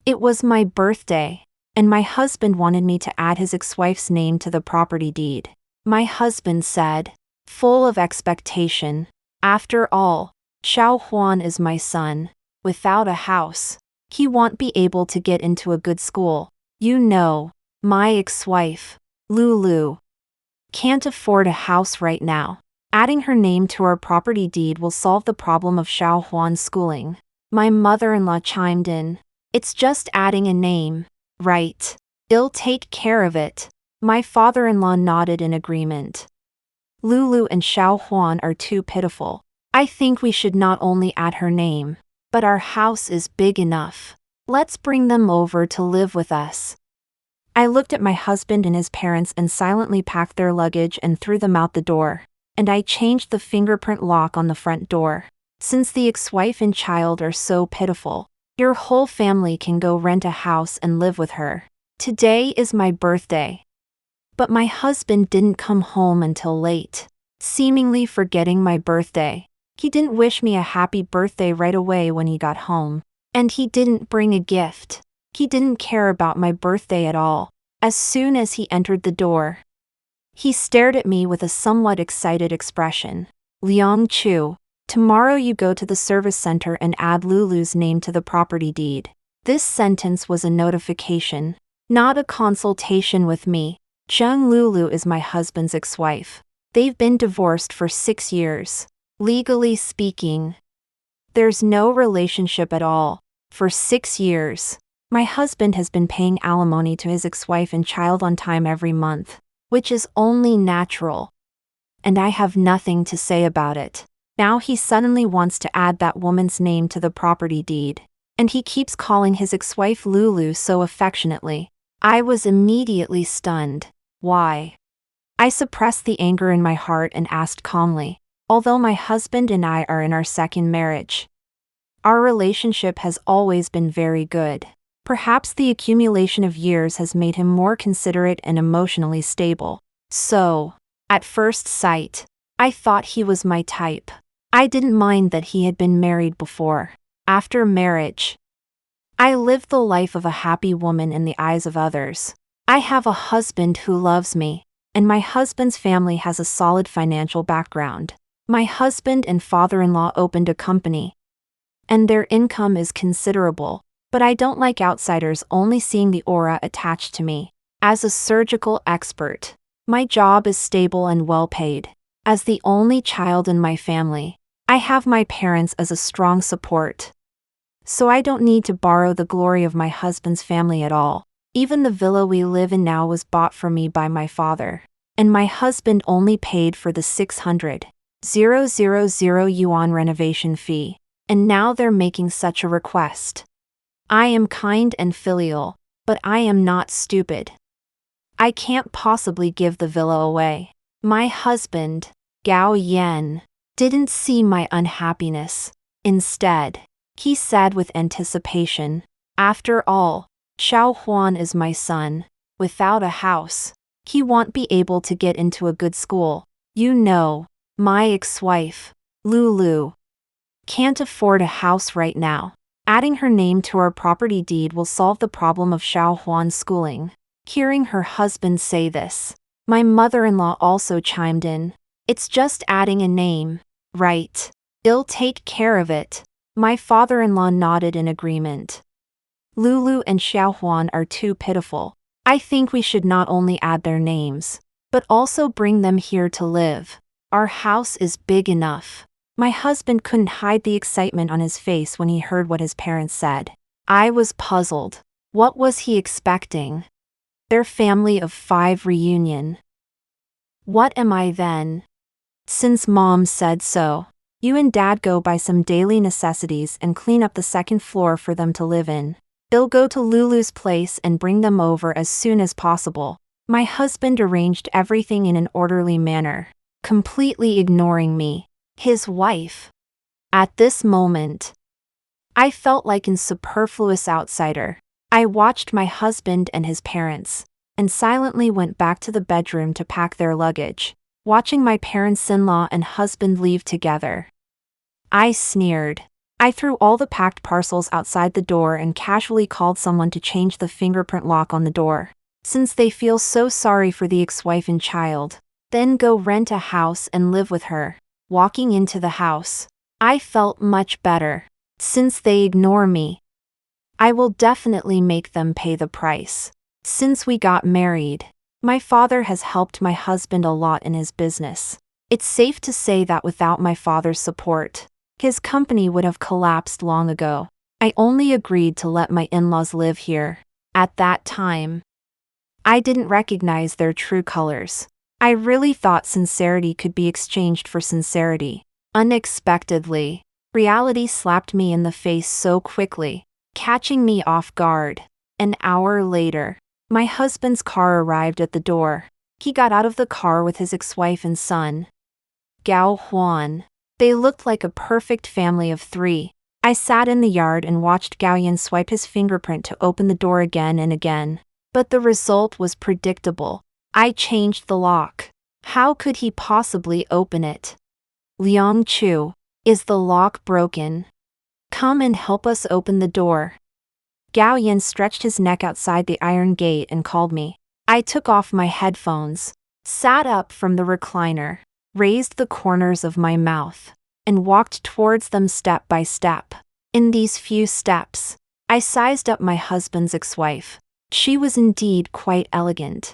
It was my birthday, and my husband wanted me to add his ex-wife's name to the property deed. My husband said, full of expectation, "After all, Xiao Huan is my son. Without a house, he won't be able to get into a good school. You know, my ex-wife, Lulu, can't afford a house right now. Adding her name to our property deed will solve the problem of Xiao Huan's schooling." My mother-in-law chimed in, "It's just adding a name, right? I'll take care of it." My father-in-law nodded in agreement. "Lulu and Xiao Huan are too pitiful. I think we should not only add her name, but our house is big enough. Let's bring them over to live with us." I looked at my husband and his parents and silently packed their luggage and threw them out the door. And I changed the fingerprint lock on the front door. Since the ex-wife and child are so pitiful, your whole family can go rent a house and live with her. Today is my birthday. But my husband didn't come home until late, seemingly forgetting my birthday. He didn't wish me a happy birthday right away when he got home. And he didn't bring a gift. He didn't care about my birthday at all. As soon as he entered the door, he stared at me with a somewhat excited expression. "Liang Chu, tomorrow you go to the service center and add Lulu's name to the property deed." This sentence was a notification, not a consultation with me. Zheng Lulu is my husband's ex-wife. They've been divorced for 6 years. Legally speaking, there's no relationship at all. For 6 years, my husband has been paying alimony to his ex-wife and child on time every month, which is only natural. And I have nothing to say about it. Now he suddenly wants to add that woman's name to the property deed. And he keeps calling his ex-wife Lulu so affectionately. I was immediately stunned. Why? I suppressed the anger in my heart and asked calmly, although my husband and I are in our second marriage, our relationship has always been very good. Perhaps the accumulation of years has made him more considerate and emotionally stable. So, at first sight, I thought he was my type. I didn't mind that he had been married before. After marriage, I lived the life of a happy woman in the eyes of others. I have a husband who loves me, and my husband's family has a solid financial background. My husband and father-in-law opened a company, and their income is considerable. But I don't like outsiders only seeing the aura attached to me. As a surgical expert, my job is stable and well paid. As the only child in my family, I have my parents as a strong support. So I don't need to borrow the glory of my husband's family at all. Even the villa we live in now was bought for me by my father, and my husband only paid for the 600,000 yuan renovation fee. And now they're making such a request. I am kind and filial, but I am not stupid. I can't possibly give the villa away. My husband, Gao Yan, didn't see my unhappiness. Instead, he said with anticipation, "After all, Xiao Huan is my son. Without a house, he won't be able to get into a good school. You know, my ex-wife, Lulu, can't afford a house right now. Adding her name to our property deed will solve the problem of Xiao Huan's schooling." Hearing her husband say this, my mother-in-law also chimed in, "It's just adding a name, right? I'll take care of it." My father-in-law nodded in agreement. "Lulu and Xiao Huan are too pitiful. I think we should not only add their names, but also bring them here to live. Our house is big enough." My husband couldn't hide the excitement on his face when he heard what his parents said. I was puzzled. What was he expecting? Their family of 5 reunion. What am I then? Since mom said so, you and dad go buy some daily necessities and clean up the second floor for them to live in. They'll go to Lulu's place and bring them over as soon as possible. My husband arranged everything in an orderly manner, completely ignoring me, his wife. At this moment, I felt like a superfluous outsider. I watched my husband and his parents, and silently went back to the bedroom to pack their luggage. Watching my parents-in-law and husband leave together, I sneered. I threw all the packed parcels outside the door and casually called someone to change the fingerprint lock on the door, since they feel so sorry for the ex-wife and child. Then go rent a house and live with her. Walking into the house, I felt much better. Since they ignore me, I will definitely make them pay the price. Since we got married, my father has helped my husband a lot in his business. It's safe to say that without my father's support, his company would have collapsed long ago. I only agreed to let my in-laws live here. At that time, I didn't recognize their true colors. I really thought sincerity could be exchanged for sincerity. Unexpectedly, reality slapped me in the face so quickly, catching me off guard. An hour later, my husband's car arrived at the door. He got out of the car with his ex-wife and son, Gao Huan. They looked like a perfect family of 3. I sat in the yard and watched Gao Yan swipe his fingerprint to open the door again and again. But the result was predictable. I changed the lock. How could he possibly open it? Liang Chu, is the lock broken? Come and help us open the door. Gao Yan stretched his neck outside the iron gate and called me. I took off my headphones, sat up from the recliner, raised the corners of my mouth, and walked towards them step by step. In these few steps, I sized up my husband's ex-wife. She was indeed quite elegant,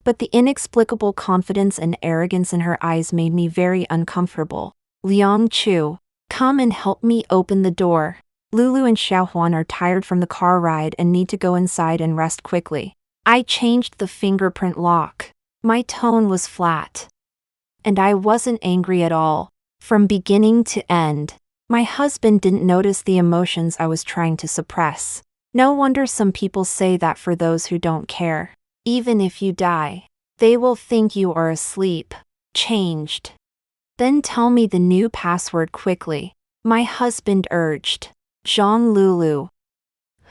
but the inexplicable confidence and arrogance in her eyes made me very uncomfortable. Liang Chu, come and help me open the door. Lulu and Xiaohuan are tired from the car ride and need to go inside and rest quickly. I changed the fingerprint lock. My tone was flat, and I wasn't angry at all. From beginning to end, my husband didn't notice the emotions I was trying to suppress. No wonder some people say that for those who don't care, even if you die, they will think you are asleep. Changed. Then tell me the new password quickly, my husband urged. Zhang Lulu,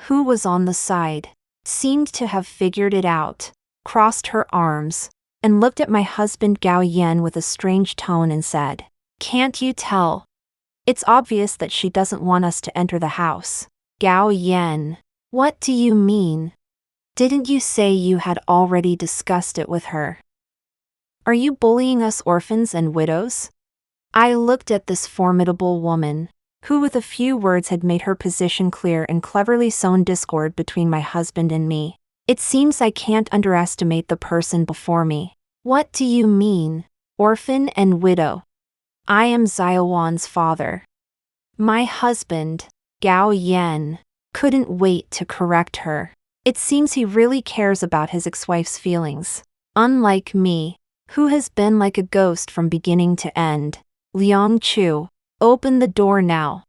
who was on the side, seemed to have figured it out, crossed her arms, and looked at my husband Gao Yan with a strange tone and said, "Can't you tell? It's obvious that she doesn't want us to enter the house." Gao Yan, what do you mean? Didn't you say you had already discussed it with her? Are you bullying us orphans and widows? I looked at this formidable woman, who with a few words had made her position clear and cleverly sown discord between my husband and me. It seems I can't underestimate the person before me. What do you mean, orphan and widow? I am Xiaowan's father. My husband, Gao Yan, couldn't wait to correct her. It seems he really cares about his ex-wife's feelings, unlike me, who has been like a ghost from beginning to end. Liang Chu, open the door now.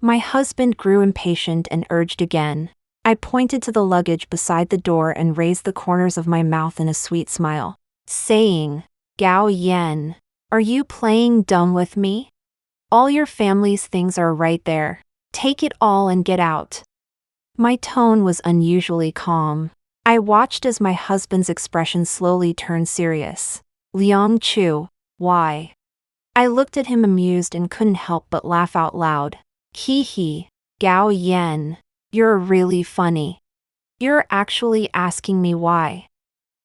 My husband grew impatient and urged again. I pointed to the luggage beside the door and raised the corners of my mouth in a sweet smile, saying, Gao Yan, are you playing dumb with me? All your family's things are right there. Take it all and get out. My tone was unusually calm. I watched as my husband's expression slowly turned serious. Liang Chu, why? I looked at him amused and couldn't help but laugh out loud. Hee hee, Gao Yan, you're really funny. You're actually asking me why.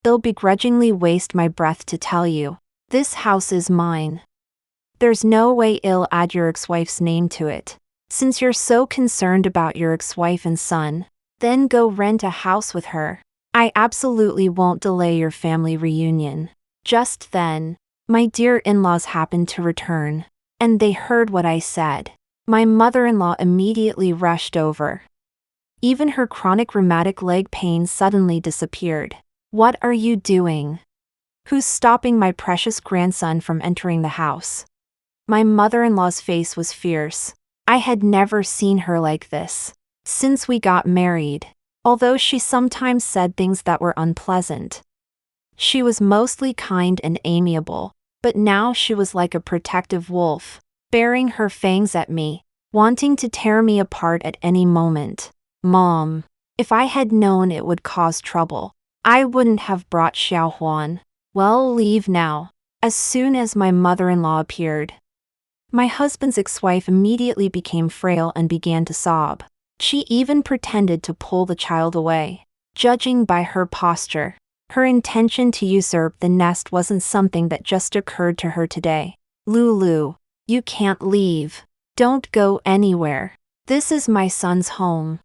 They'll begrudgingly waste my breath to tell you. This house is mine. There's no way I'll add your ex-wife's name to it. Since you're so concerned about your ex-wife and son, then go rent a house with her. I absolutely won't delay your family reunion. Just then, my dear in-laws happened to return, and they heard what I said. My mother-in-law immediately rushed over. Even her chronic rheumatic leg pain suddenly disappeared. What are you doing? Who's stopping my precious grandson from entering the house? My mother-in-law's face was fierce. I had never seen her like this since we got married, although she sometimes said things that were unpleasant. She was mostly kind and amiable, but now she was like a protective wolf, baring her fangs at me, wanting to tear me apart at any moment. Mom, if I had known it would cause trouble, I wouldn't have brought Xiaohuan. Well, leave now. As soon as my mother-in-law appeared, My husband's ex-wife immediately became frail and began to sob. She even pretended to pull the child away. Judging by her posture, her intention to usurp the nest wasn't something that just occurred to her today. Lulu, you can't leave. Don't go anywhere. This is my son's home.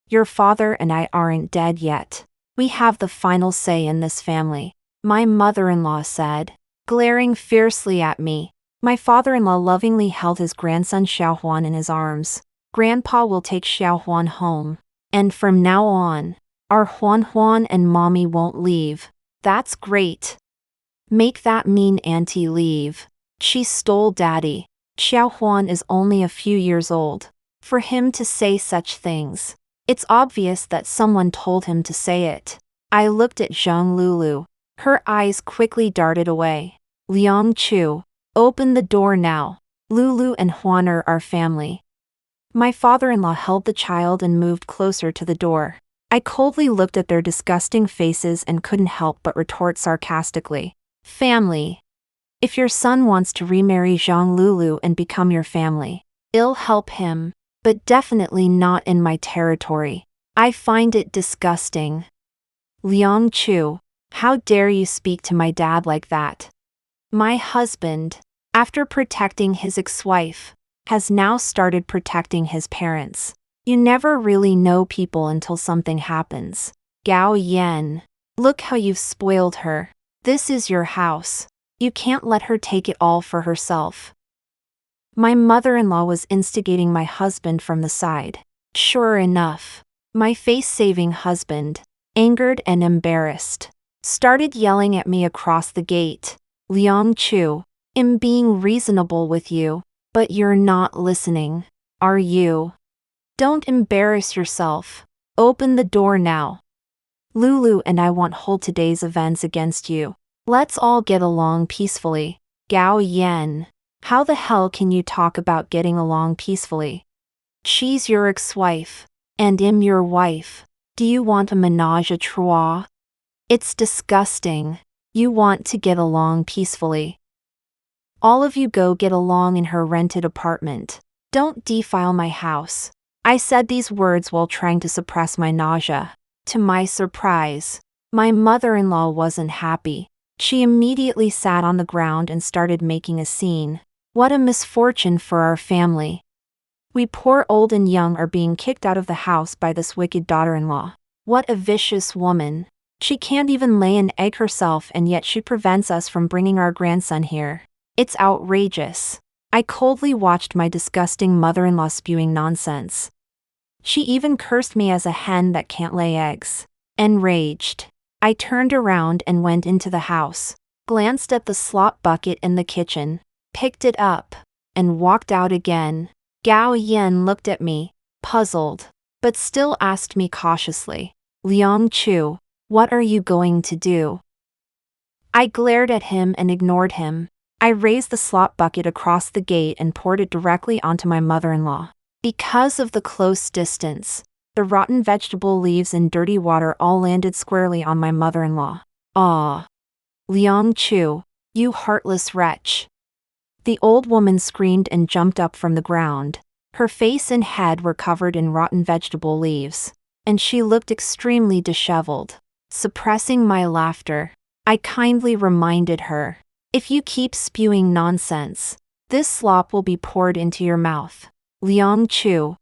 Your father and I aren't dead yet. We have the final say in this family, my mother-in-law said, glaring fiercely at me. My father-in-law lovingly held his grandson Xiaohuan in his arms. Grandpa will take Xiaohuan home. And from now on, our Huan and mommy won't leave. That's great. Make that mean auntie leave. She stole daddy. Xiaohuan is only a few years old. For him to say such things, it's obvious that someone told him to say it. I looked at Zhang Lulu. Her eyes quickly darted away. Liang Chu, open the door now. Lulu and Huan are our family. My father-in-law held the child and moved closer to the door. I coldly looked at their disgusting faces and couldn't help but retort sarcastically. Family. If your son wants to remarry Zhang Lulu and become your family, I'll help him, but definitely not in my territory. I find it disgusting. Liang Chu, how dare you speak to my dad like that? My husband, after protecting his ex-wife, has now started protecting his parents. You never really know people until something happens. Gao Yan, look how you've spoiled her. This is your house. You can't let her take it all for herself. My mother-in-law was instigating my husband from the side. Sure enough, my face-saving husband, angered and embarrassed, started yelling at me across the gate. Liang Chu, I'm being reasonable with you, but you're not listening, are you? Don't embarrass yourself. Open the door now. Lulu and I won't hold today's events against you. Let's all get along peacefully. Gao Yan, how the hell can you talk about getting along peacefully? She's your ex-wife, and I'm your wife. Do you want a menage a trois? It's disgusting. You want to get along peacefully. All of you go get along in her rented apartment. Don't defile my house. I said these words while trying to suppress my nausea. To my surprise, my mother-in-law wasn't happy. She immediately sat on the ground and started making a scene. What a misfortune for our family. We poor old and young are being kicked out of the house by this wicked daughter-in-law. What a vicious woman. She can't even lay an egg herself, and yet she prevents us from bringing our grandson here. It's outrageous. I coldly watched my disgusting mother-in-law spewing nonsense. She even cursed me as a hen that can't lay eggs. Enraged, I turned around and went into the house, glanced at the slop bucket in the kitchen, picked it up, and walked out again. Gao Yan looked at me, puzzled, but still asked me cautiously, Liang Chu, what are you going to do? I glared at him and ignored him. I raised the slop bucket across the gate and poured it directly onto my mother-in-law. Because of the close distance, the rotten vegetable leaves and dirty water all landed squarely on my mother-in-law. Ah! Liang Chu, you heartless wretch! The old woman screamed and jumped up from the ground. Her face and head were covered in rotten vegetable leaves, and she looked extremely disheveled. Suppressing my laughter, I kindly reminded her, if you keep spewing nonsense, this slop will be poured into your mouth. Liang Chu,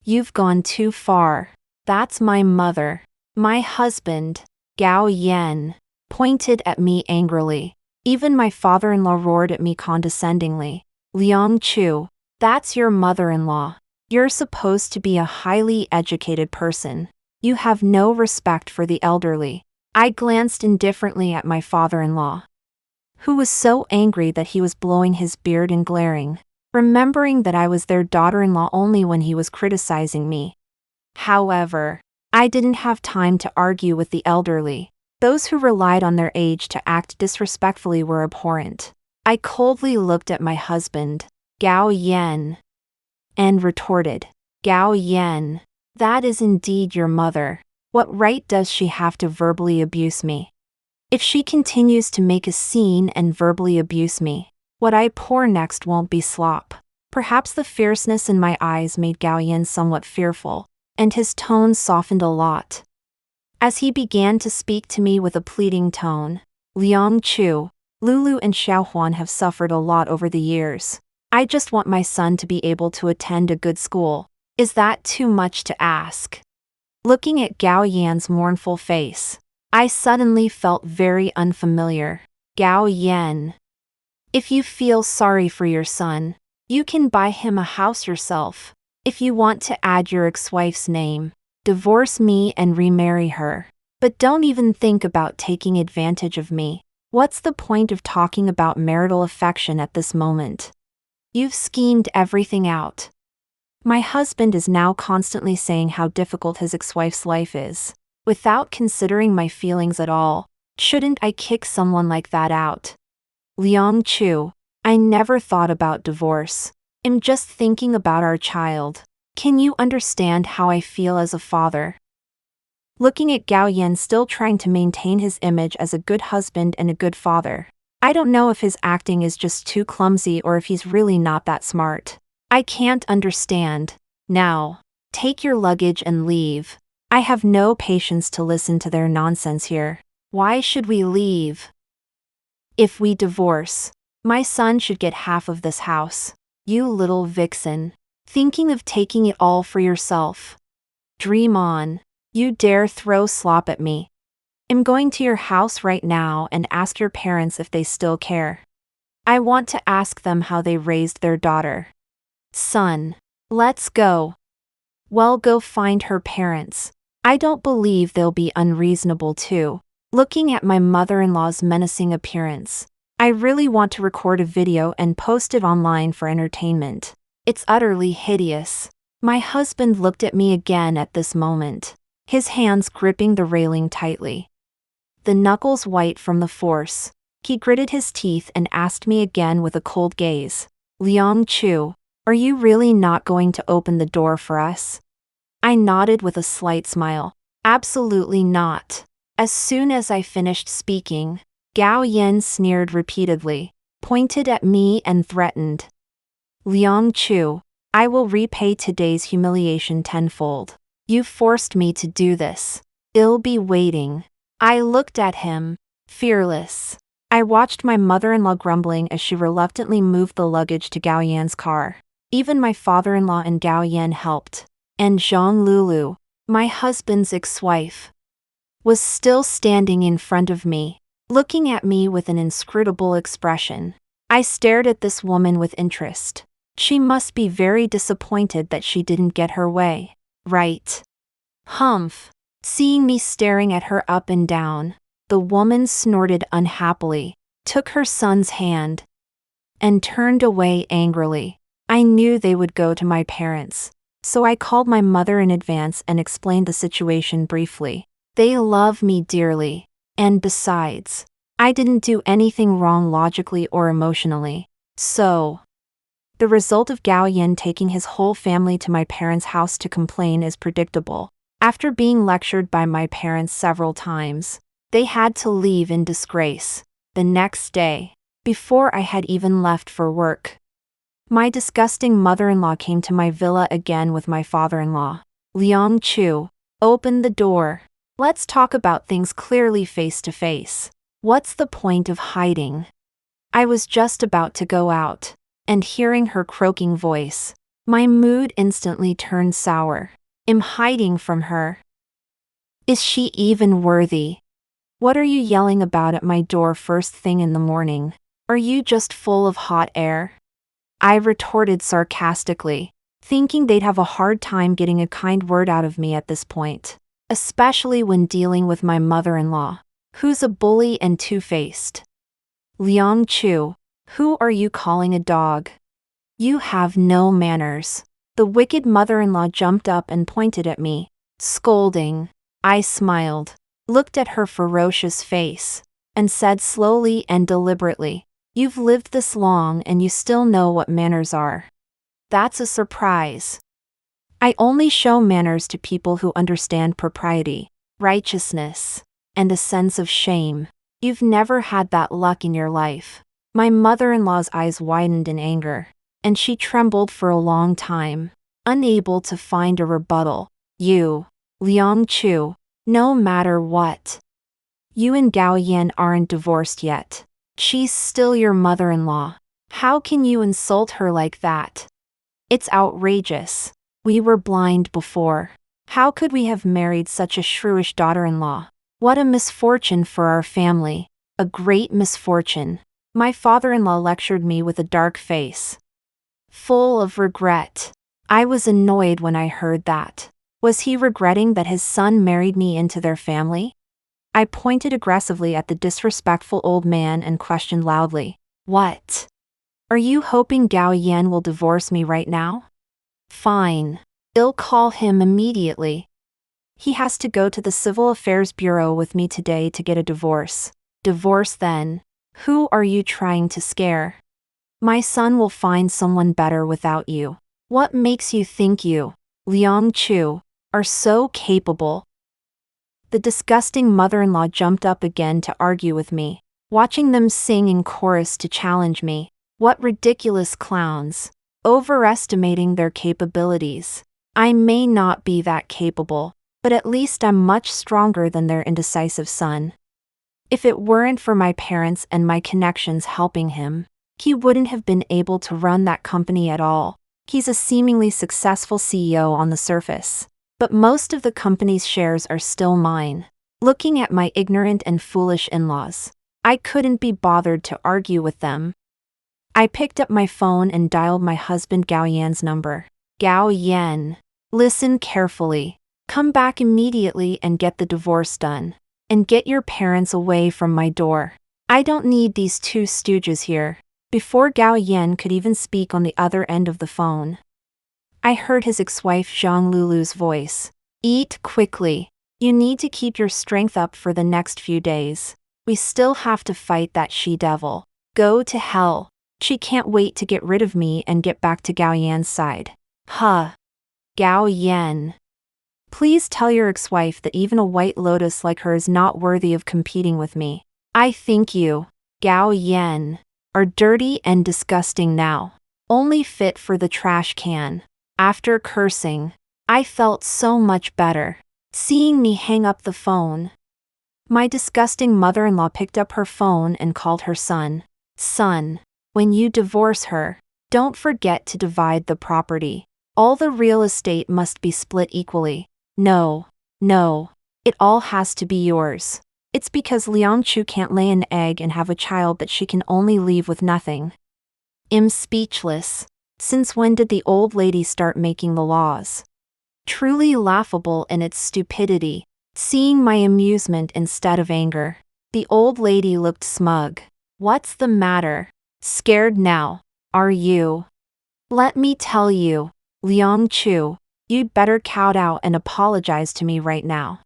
you've gone too far. That's my mother. My husband, Gao Yan, pointed at me angrily. Even my father-in-law roared at me condescendingly. Liang Chu, that's your mother-in-law. You're supposed to be a highly educated person. You have no respect for the elderly. I glanced indifferently at my father-in-law, who was so angry that he was blowing his beard and glaring, remembering that I was their daughter-in-law only when he was criticizing me. However, I didn't have time to argue with the elderly. Those who relied on their age to act disrespectfully were abhorrent. I coldly looked at my husband, Gao Yan, and retorted, Gao Yan, that is indeed your mother. What right does she have to verbally abuse me? If she continues to make a scene and verbally abuse me, What I pour next won't be slop. Perhaps the fierceness in my eyes made Gao Yan somewhat fearful, and his tone softened a lot. As he began to speak to me with a pleading tone, Liang Chu, Lulu and Xiaohuan have suffered a lot over the years. I just want my son to be able to attend a good school. Is that too much to ask? Looking at Gao Yan's mournful face, I suddenly felt very unfamiliar. Gao Yan. If you feel sorry for your son, you can buy him a house yourself. If you want to add your ex-wife's name, divorce me and remarry her. But don't even think about taking advantage of me. What's the point of talking about marital affection at this moment? You've schemed everything out. My husband is now constantly saying how difficult his ex-wife's life is, without considering my feelings at all. Shouldn't I kick someone like that out? Liang Chu, I never thought about divorce. I'm just thinking about our child. Can you understand how I feel as a father? Looking at Gao Yan still trying to maintain his image as a good husband and a good father. I don't know if his acting is just too clumsy or if he's really not that smart. I can't understand. Now, take your luggage and leave. I have no patience to listen to their nonsense here. Why should we leave? If we divorce, my son should get half of this house. You little vixen. Thinking of taking it all for yourself. Dream on. You dare throw slop at me. I'm going to your house right now and ask your parents if they still care. I want to ask them how they raised their daughter. Son, let's go. Well, go find her parents. I don't believe they'll be unreasonable too. Looking at my mother-in-law's menacing appearance, I really want to record a video and post it online for entertainment. It's utterly hideous. My husband looked at me again at this moment, his hands gripping the railing tightly. The knuckles white from the force. He gritted his teeth and asked me again with a cold gaze. Liang Chu, are you really not going to open the door for us? I nodded with a slight smile. Absolutely not. As soon as I finished speaking, Gao Yan sneered repeatedly, pointed at me and threatened. Liang Chu, I will repay today's humiliation tenfold. You forced me to do this. I'll be waiting. I looked at him, fearless. I watched my mother-in-law grumbling as she reluctantly moved the luggage to Gao Yan's car. Even my father-in-law and Gao Yan helped. And Zhang Lulu, my husband's ex-wife, was still standing in front of me, looking at me with an inscrutable expression. I stared at this woman with interest. She must be very disappointed that she didn't get her way, right? Humph. Seeing me staring at her up and down, the woman snorted unhappily, took her son's hand, and turned away angrily. I knew they would go to my parents, so I called my mother in advance and explained the situation briefly. They love me dearly, and besides, I didn't do anything wrong logically or emotionally. So, the result of Gao Yan taking his whole family to my parents' house to complain is predictable. After being lectured by my parents several times, they had to leave in disgrace the next day, before I had even left for work. My disgusting mother-in-law came to my villa again with my father-in-law. Liang Chu, open the door. Let's talk about things clearly face to face. What's the point of hiding? I was just about to go out, and hearing her croaking voice, my mood instantly turned sour. I'm hiding from her. Is she even worthy? What are you yelling about at my door first thing in the morning? Are you just full of hot air? I retorted sarcastically, thinking they'd have a hard time getting a kind word out of me at this point, especially when dealing with my mother-in-law, who's a bully and two-faced. Liang Chu, who are you calling a dog? You have no manners. The wicked mother-in-law jumped up and pointed at me, scolding. I smiled, looked at her ferocious face, and said slowly and deliberately, "You've lived this long and you still know what manners are. That's a surprise. I only show manners to people who understand propriety, righteousness, and a sense of shame. You've never had that luck in your life." My mother-in-law's eyes widened in anger, and she trembled for a long time, unable to find a rebuttal. You, Liang Chu, no matter what. You and Gao Yan aren't divorced yet. She's still your mother-in-law. How can you insult her like that? It's outrageous. We were blind before. How could we have married such a shrewish daughter-in-law? What a misfortune for our family. A great misfortune. My father-in-law lectured me with a dark face, full of regret. I was annoyed when I heard that. Was he regretting that his son married me into their family? I pointed aggressively at the disrespectful old man and questioned loudly. What? Are you hoping Gao Yan will divorce me right now? Fine. I'll call him immediately. He has to go to the Civil Affairs Bureau with me today to get a divorce. Divorce then? Who are you trying to scare? My son will find someone better without you. What makes you think you, Liang Chu, are so capable? The disgusting mother-in-law jumped up again to argue with me, watching them sing in chorus to challenge me. What ridiculous clowns, overestimating their capabilities. I may not be that capable, but at least I'm much stronger than their indecisive son. If it weren't for my parents and my connections helping him, he wouldn't have been able to run that company at all. He's a seemingly successful CEO on the surface, but most of the company's shares are still mine. Looking at my ignorant and foolish in-laws, I couldn't be bothered to argue with them. I picked up my phone and dialed my husband Gao Yan's number. Gao Yan, listen carefully. Come back immediately and get the divorce done. And get your parents away from my door. I don't need these two stooges here. Before Gao Yan could even speak on the other end of the phone, I heard his ex-wife Zhang Lulu's voice. Eat quickly. You need to keep your strength up for the next few days. We still have to fight that she-devil. Go to hell. She can't wait to get rid of me and get back to Gao Yan's side. Huh. Gao Yan. Please tell your ex-wife that even a white lotus like her is not worthy of competing with me. I think you, Gao Yan, are dirty and disgusting now. Only fit for the trash can. After cursing, I felt so much better. Seeing me hang up the phone, my disgusting mother-in-law picked up her phone and called her son. Son, when you divorce her, don't forget to divide the property. All the real estate must be split equally. No, it all has to be yours. It's because Liang Chu can't lay an egg and have a child that she can only leave with nothing. I'm speechless. Since when did the old lady start making the laws? Truly laughable in its stupidity. Seeing my amusement instead of anger, the old lady looked smug. What's the matter? Scared now, are you? Let me tell you, Liang Chu, you'd better kowtow and apologize to me right now.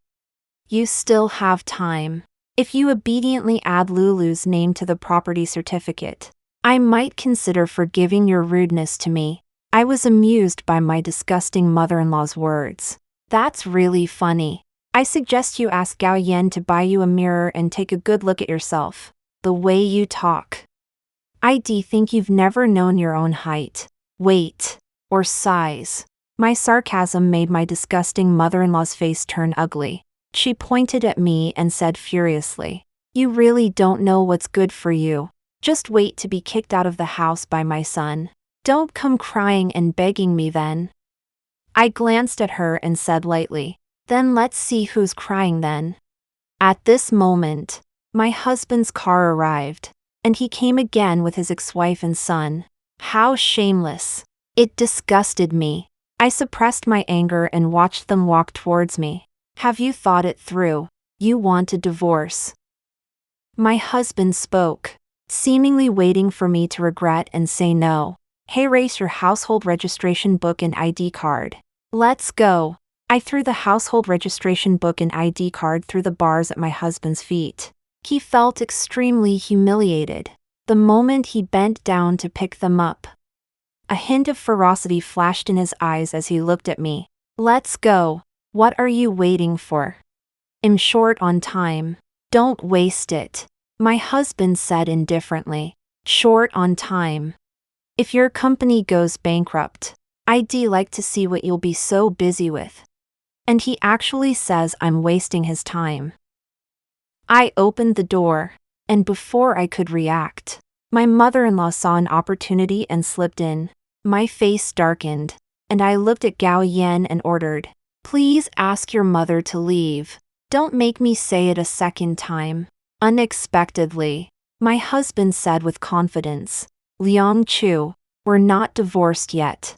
You still have time. If you obediently add Lulu's name to the property certificate, I might consider forgiving your rudeness to me. I was amused by my disgusting mother-in-law's words. That's really funny. I suggest you ask Gao Yan to buy you a mirror and take a good look at yourself. The way you talk. I think you've never known your own height, weight, or size. My sarcasm made my disgusting mother-in-law's face turn ugly. She pointed at me and said furiously, You really don't know what's good for you. Just wait to be kicked out of the house by my son. Don't come crying and begging me then. I glanced at her and said lightly, Then let's see who's crying then. At this moment, my husband's car arrived, and he came again with his ex-wife and son. How shameless. It disgusted me. I suppressed my anger and watched them walk towards me. Have you thought it through? You want a divorce. My husband spoke, seemingly waiting for me to regret and say no. Hey, race your household registration book and ID card. Let's go. I threw the household registration book and ID card through the bars at my husband's feet. He felt extremely humiliated the moment he bent down to pick them up. A hint of ferocity flashed in his eyes as he looked at me. Let's go. What are you waiting for? I'm short on time. Don't waste it, my husband said indifferently. short on time. If your company goes bankrupt, I'd like to see what you'll be so busy with. And he actually says I'm wasting his time. I opened the door, and before I could react, my mother-in-law saw an opportunity and slipped in. My face darkened, and I looked at Gao Yan and ordered, "Please ask your mother to leave. Don't make me say it a second time." Unexpectedly, my husband said with confidence, "Liang Chu, we're not divorced yet.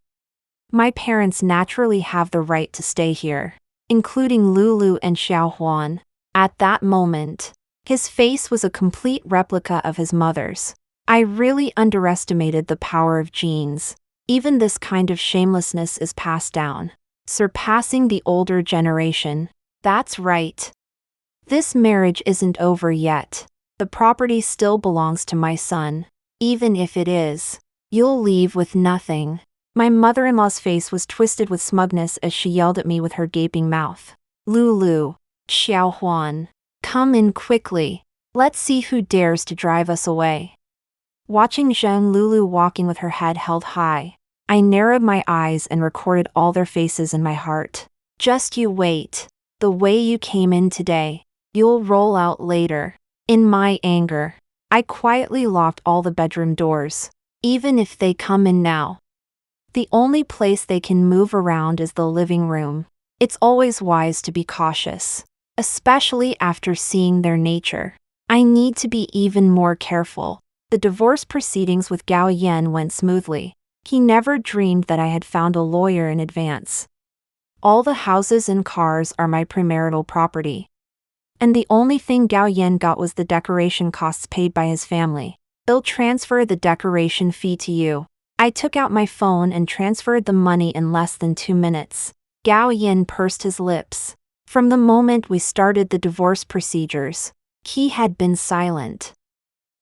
My parents naturally have the right to stay here, including Lulu and Xiaohuan." At that moment, his face was a complete replica of his mother's. I really underestimated the power of genes. Even this kind of shamelessness is passed down, surpassing the older generation. That's right. This marriage isn't over yet. The property still belongs to my son. Even if it is, you'll leave with nothing. My mother-in-law's face was twisted with smugness as she yelled at me with her gaping mouth. "Lulu, Xiaohuan, come in quickly. Let's see who dares to drive us away." Watching Zheng Lulu walking with her head held high, I narrowed my eyes and recorded all their faces in my heart. Just you wait. The way you came in today, you'll roll out later. In my anger, I quietly locked all the bedroom doors. Even if they come in now, the only place they can move around is the living room. It's always wise to be cautious, especially after seeing their nature. I need to be even more careful. The divorce proceedings with Gao Yan went smoothly. He never dreamed that I had found a lawyer in advance. All the houses and cars are my premarital property. And the only thing Gao Yan got was the decoration costs paid by his family. They'll transfer the decoration fee to you. I took out my phone and transferred the money in less than 2 minutes. Gao Yan pursed his lips. From the moment we started the divorce procedures, he had been silent,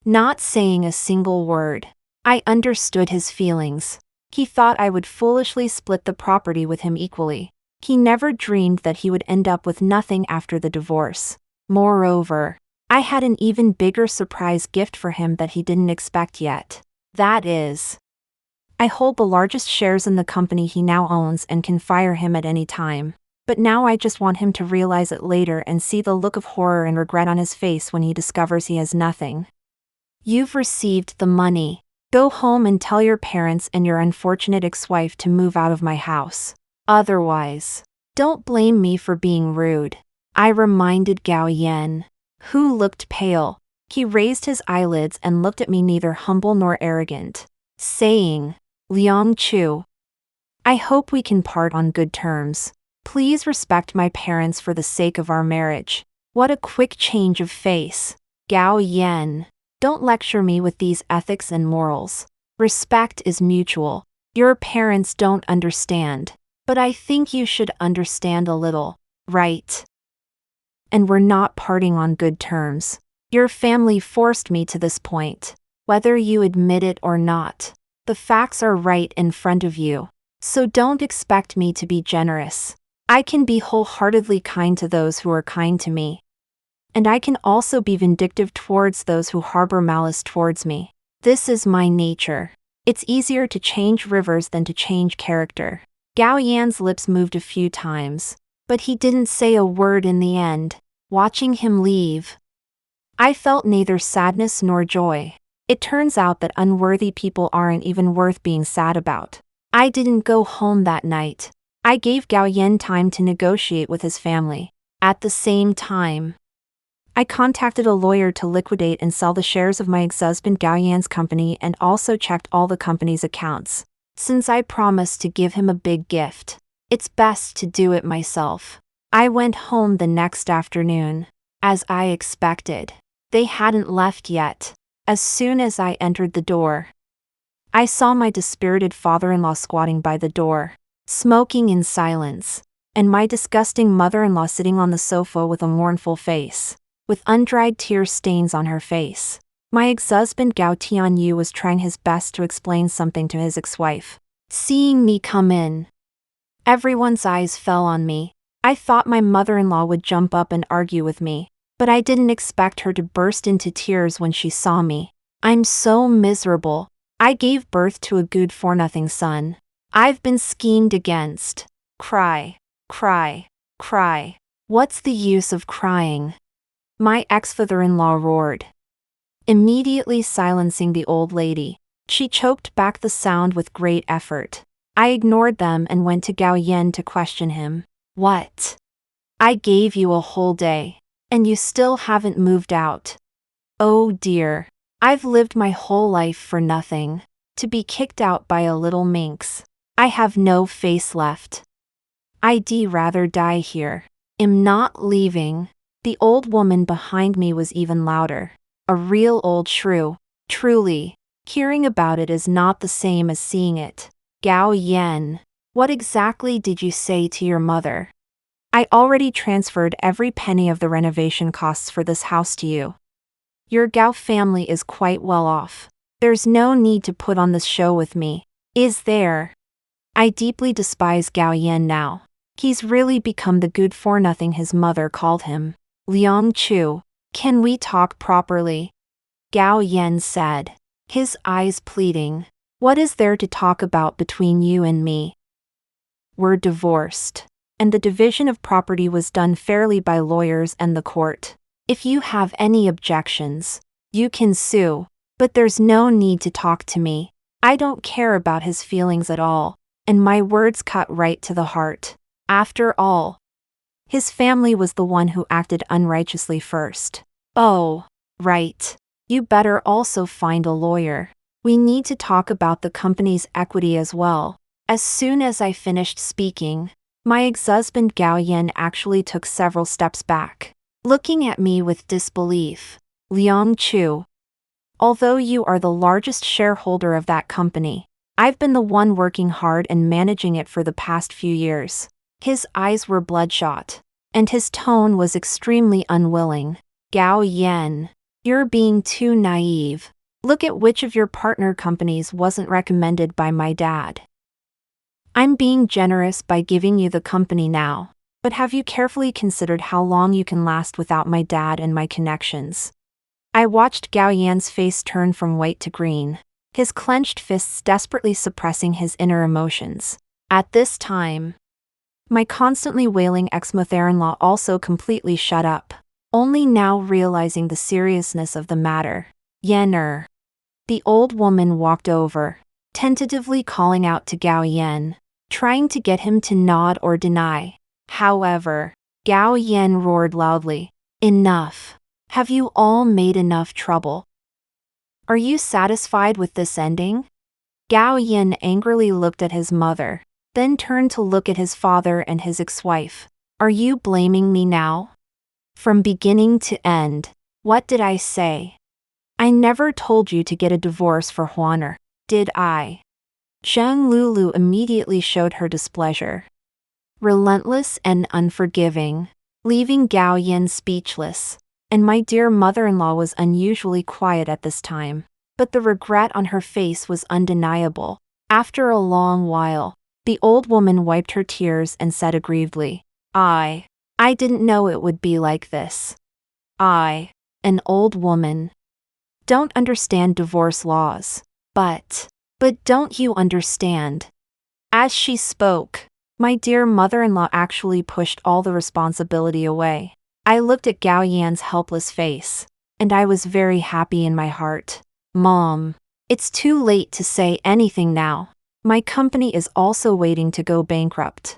not saying a single word. I understood his feelings. He thought I would foolishly split the property with him equally. He never dreamed that he would end up with nothing after the divorce. Moreover, I had an even bigger surprise gift for him that he didn't expect yet. That is, I hold the largest shares in the company he now owns and can fire him at any time. But now I just want him to realize it later and see the look of horror and regret on his face when he discovers he has nothing. You've received the money. Go home and tell your parents and your unfortunate ex-wife to move out of my house. Otherwise, don't blame me for being rude. I reminded Gao Yan, who looked pale. He raised his eyelids and looked at me neither humble nor arrogant, saying, "Liang Chu, I hope we can part on good terms. Please respect my parents for the sake of our marriage." What a quick change of face. Gao Yan, don't lecture me with these ethics and morals. Respect is mutual. Your parents don't understand, but I think you should understand a little, right? And we're not parting on good terms. Your family forced me to this point, whether you admit it or not. The facts are right in front of you, so don't expect me to be generous. I can be wholeheartedly kind to those who are kind to me. And I can also be vindictive towards those who harbor malice towards me. This is my nature. It's easier to change rivers than to change character. Gao Yan's lips moved a few times, but he didn't say a word in the end. Watching him leave, I felt neither sadness nor joy. It turns out that unworthy people aren't even worth being sad about. I didn't go home that night. I gave Gao Yan time to negotiate with his family. At the same time, I contacted a lawyer to liquidate and sell the shares of my ex-husband Gao Yan's company and also checked all the company's accounts. Since I promised to give him a big gift, it's best to do it myself. I went home the next afternoon. As I expected, they hadn't left yet. As soon as I entered the door, I saw my dispirited father-in-law squatting by the door, smoking in silence, and my disgusting mother-in-law sitting on the sofa with a mournful face, with undried tear stains on her face. My ex-husband Gao Tianyu was trying his best to explain something to his ex-wife. Seeing me come in, everyone's eyes fell on me. I thought my mother-in-law would jump up and argue with me, but I didn't expect her to burst into tears when she saw me. I'm so miserable. I gave birth to a good-for-nothing son. I've been schemed against. Cry, cry, cry. What's the use of crying? My ex-father-in-law roared, immediately silencing the old lady. She choked back the sound with great effort. I ignored them and went to Gao Yan to question him. What? I gave you a whole day, and you still haven't moved out. Oh dear. I've lived my whole life for nothing. To be kicked out by a little minx. I have no face left. I'd rather die here. Am not leaving. The old woman behind me was even louder. A real old shrew. Truly. Hearing about it is not the same as seeing it. Gao Yan, what exactly did you say to your mother? I already transferred every penny of the renovation costs for this house to you. Your Gao family is quite well off. There's no need to put on this show with me, is there? I deeply despise Gao Yan now. He's really become the good-for-nothing his mother called him. Liang Chu, can we talk properly? Gao Yan said, his eyes pleading. What is there to talk about between you and me? We're divorced, and the division of property was done fairly by lawyers and the court. If you have any objections, you can sue, but there's no need to talk to me. I don't care about his feelings at all, and my words cut right to the heart. After all, his family was the one who acted unrighteously first. Oh, right. You better also find a lawyer. We need to talk about the company's equity as well. As soon as I finished speaking, my ex-husband Gao Yan actually took several steps back, looking at me with disbelief. Liang Chu, although you are the largest shareholder of that company, I've been the one working hard and managing it for the past few years. His eyes were bloodshot, and his tone was extremely unwilling. Gao Yan, you're being too naive. Look at which of your partner companies wasn't recommended by my dad. I'm being generous by giving you the company now, but have you carefully considered how long you can last without my dad and my connections? I watched Gao Yan's face turn from white to green, his clenched fists desperately suppressing his inner emotions. At this time, my constantly wailing ex-mother-in-law also completely shut up, only now realizing the seriousness of the matter. Yan. The old woman walked over, tentatively calling out to Gao Yan, trying to get him to nod or deny. However, Gao Yan roared loudly, enough. Have you all made enough trouble? Are you satisfied with this ending? Gao Yan angrily looked at his mother, then turned to look at his father and his ex-wife. Are you blaming me now? From beginning to end, what did I say? I never told you to get a divorce for Huaner, did I? Zhang Lulu immediately showed her displeasure. Relentless and unforgiving, leaving Gao Yan speechless, and my dear mother-in-law was unusually quiet at this time, but the regret on her face was undeniable. After a long while, the old woman wiped her tears and said aggrievedly, I didn't know it would be like this. I, an old woman, don't understand divorce laws, but don't you understand? As she spoke, my dear mother-in-law actually pushed all the responsibility away. I looked at Gao Yan's helpless face, and I was very happy in my heart. Mom, it's too late to say anything now. My company is also waiting to go bankrupt.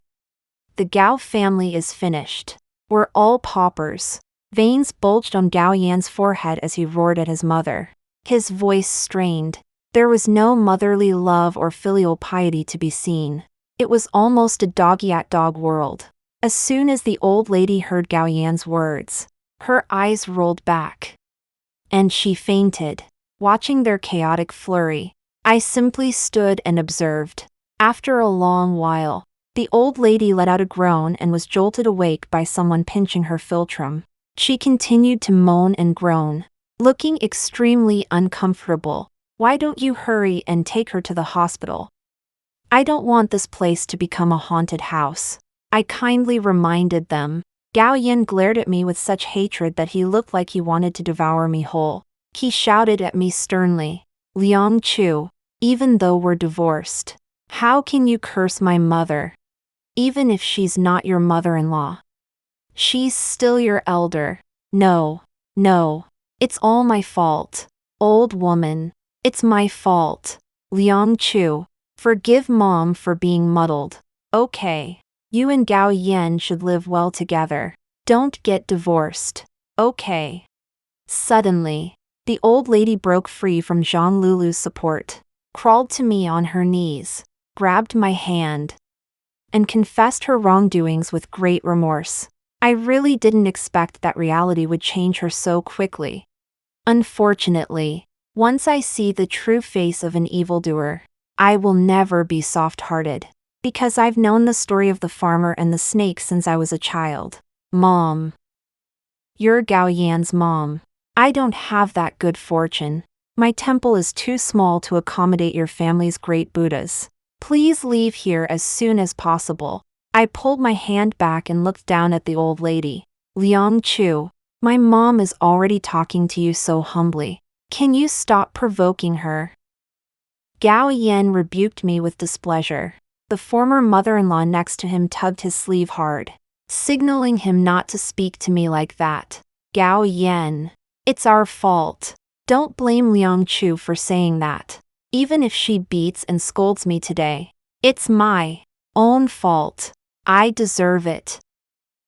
The Gao family is finished. We're all paupers. Veins bulged on Gao Yan's forehead as he roared at his mother. His voice strained. There was no motherly love or filial piety to be seen. It was almost a dog-eat-dog world. As soon as the old lady heard Gao Yan's words, her eyes rolled back, and she fainted. Watching their chaotic flurry, I simply stood and observed. After a long while, the old lady let out a groan and was jolted awake by someone pinching her philtrum. She continued to moan and groan, looking extremely uncomfortable. Why don't you hurry and take her to the hospital? I don't want this place to become a haunted house, I kindly reminded them. Gao Yan glared at me with such hatred that he looked like he wanted to devour me whole. He shouted at me sternly. Liang Chu, even though we're divorced, how can you curse my mother? Even if she's not your mother-in-law. She's still your elder. No, no, it's all my fault. Old woman, it's my fault. Liang Chu, forgive Mom for being muddled. Okay. You and Gao Yan should live well together. Don't get divorced. Okay. Suddenly, the old lady broke free from Zhang Lulu's support, crawled to me on her knees, grabbed my hand, and confessed her wrongdoings with great remorse. I really didn't expect that reality would change her so quickly. Unfortunately, once I see the true face of an evildoer, I will never be soft-hearted, because I've known the story of the farmer and the snake since I was a child. Mom. You're Gao Yan's mom. I don't have that good fortune. My temple is too small to accommodate your family's great Buddhas. Please leave here as soon as possible. I pulled my hand back and looked down at the old lady. Liang Chu, my mom is already talking to you so humbly. Can you stop provoking her? Gao Yan rebuked me with displeasure. The former mother-in-law next to him tugged his sleeve hard, signaling him not to speak to me like that. Gao Yan, it's our fault. Don't blame Liang Chu for saying that. Even if she beats and scolds me today, it's my own fault. I deserve it.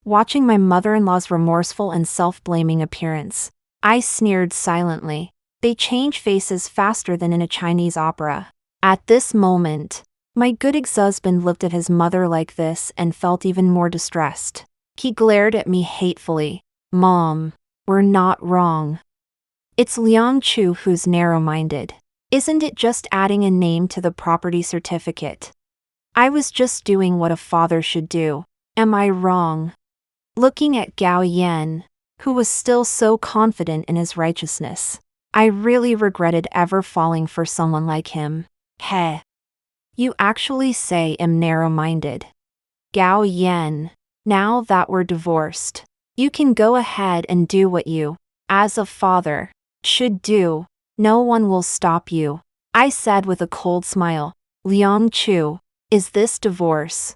Watching my mother-in-law's remorseful and self-blaming appearance, I sneered silently. They change faces faster than in a Chinese opera. At this moment, my good ex-husband looked at his mother like this and felt even more distressed. He glared at me hatefully. Mom, we're not wrong. It's Liang Chu who's narrow-minded. Isn't it just adding a name to the property certificate? I was just doing what a father should do. Am I wrong? Looking at Gao Yan, who was still so confident in his righteousness, I really regretted ever falling for someone like him. Heh. You actually say I'm narrow-minded. Gao Yan, now that we're divorced, you can go ahead and do what you, as a father, should do. No one will stop you. I said with a cold smile. Liang Chu, is this divorce?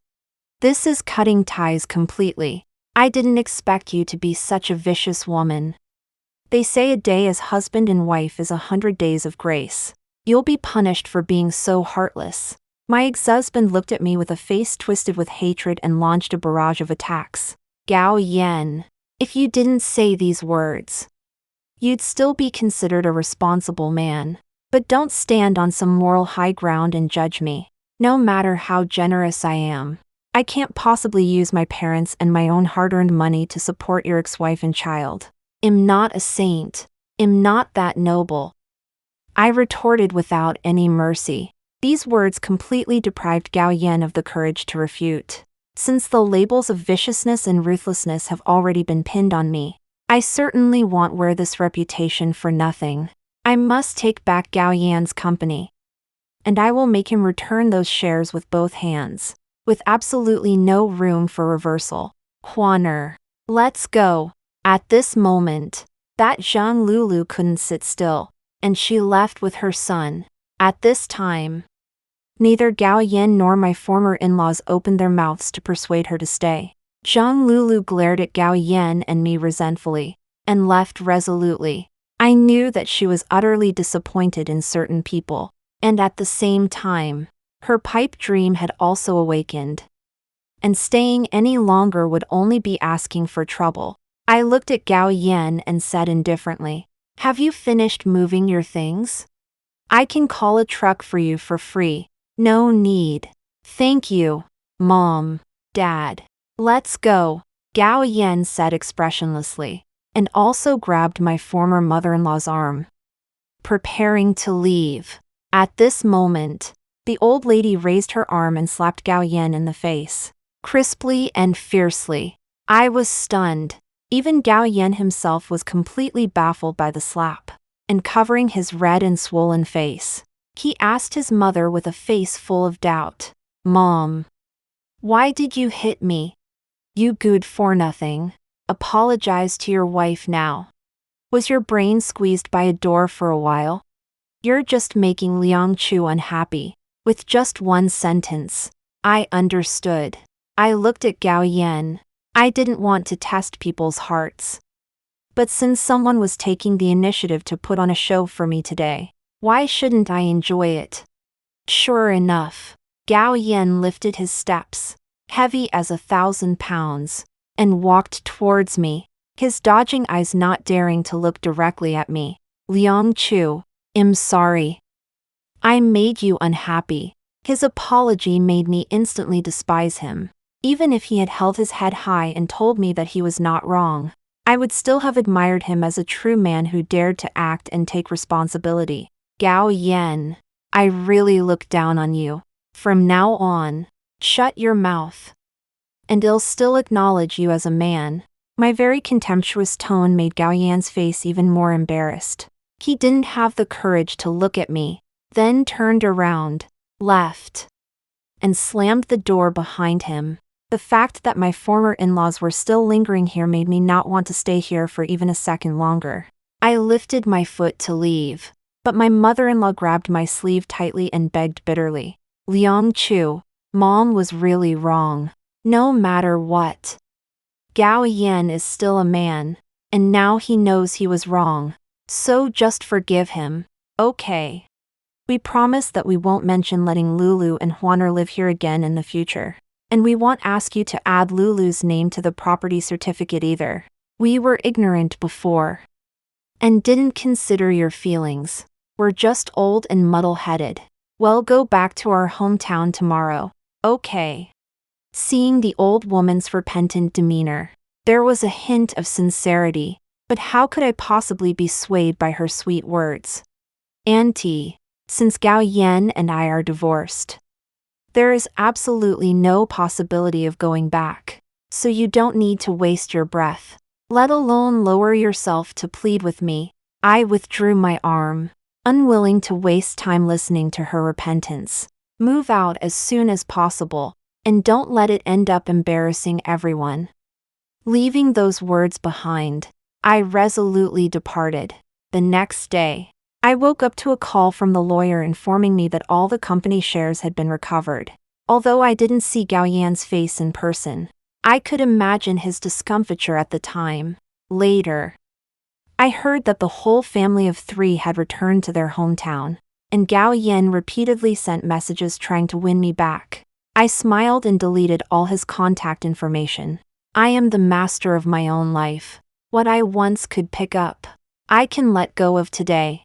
This is cutting ties completely. I didn't expect you to be such a vicious woman. They say a day as husband and wife is 100 days of grace. You'll be punished for being so heartless. My ex-husband looked at me with a face twisted with hatred and launched a barrage of attacks. Gao Yan, if you didn't say these words, you'd still be considered a responsible man. But don't stand on some moral high ground and judge me. No matter how generous I am, I can't possibly use my parents and my own hard-earned money to support your ex-wife and child. I'm not a saint. I'm not that noble. I retorted without any mercy. These words completely deprived Gao Yan of the courage to refute. Since the labels of viciousness and ruthlessness have already been pinned on me, I certainly won't wear this reputation for nothing. I must take back Gao Yan's company. And I will make him return those shares with both hands, with absolutely no room for reversal. Huaner, let's go. At this moment, that Zhang Lulu couldn't sit still, and she left with her son. At this time, neither Gao Yan nor my former in-laws opened their mouths to persuade her to stay. Zhang Lulu glared at Gao Yan and me resentfully, and left resolutely. I knew that she was utterly disappointed in certain people, and at the same time, her pipe dream had also awakened. And staying any longer would only be asking for trouble. I looked at Gao Yan and said indifferently, have you finished moving your things? I can call a truck for you for free. No need. Thank you, Mom, Dad. Let's go, Gao Yan said expressionlessly, and also grabbed my former mother-in-law's arm, preparing to leave. At this moment, the old lady raised her arm and slapped Gao Yan in the face, crisply and fiercely. I was stunned. Even Gao Yan himself was completely baffled by the slap, and covering his red and swollen face, he asked his mother with a face full of doubt, Mom, why did you hit me? You good for nothing. Apologize to your wife now. Was your brain squeezed by a door for a while? You're just making Liang Chu unhappy. With just one sentence. I understood. I looked at Gao Yan. I didn't want to test people's hearts. But since someone was taking the initiative to put on a show for me today, why shouldn't I enjoy it? Sure enough, Gao Yan lifted his steps, heavy as 1,000 pounds, and walked towards me, his dodging eyes not daring to look directly at me. Liang Chu, I'm sorry. I made you unhappy. His apology made me instantly despise him. Even if he had held his head high and told me that he was not wrong, I would still have admired him as a true man who dared to act and take responsibility. Gao Yan, I really look down on you. From now on, shut your mouth. And I'll still acknowledge you as a man. My very contemptuous tone made Gao Yan's face even more embarrassed. He didn't have the courage to look at me, then turned around, left, and slammed the door behind him. The fact that my former in-laws were still lingering here made me not want to stay here for even a second longer. I lifted my foot to leave, but my mother-in-law grabbed my sleeve tightly and begged bitterly. Liang Chu, Mom was really wrong. No matter what. Gao Yan is still a man, and now he knows he was wrong. So just forgive him, okay? We promise that we won't mention letting Lulu and Huaner live here again in the future. And we won't ask you to add Lulu's name to the property certificate either. We were ignorant before. And didn't consider your feelings. We're just old and muddle-headed. We'll go back to our hometown tomorrow, okay? Seeing the old woman's repentant demeanor, there was a hint of sincerity, but how could I possibly be swayed by her sweet words? Auntie, since Gao Yan and I are divorced, there is absolutely no possibility of going back, so you don't need to waste your breath, let alone lower yourself to plead with me. I withdrew my arm, unwilling to waste time listening to her repentance. Move out as soon as possible, and don't let it end up embarrassing everyone. Leaving those words behind, I resolutely departed. The next day, I woke up to a call from the lawyer informing me that all the company shares had been recovered. Although I didn't see Gao Yan's face in person, I could imagine his discomfiture at the time. Later, I heard that the whole family of 3 had returned to their hometown, and Gao Yan repeatedly sent messages trying to win me back. I smiled and deleted all his contact information. I am the master of my own life. What I once could pick up, I can let go of today.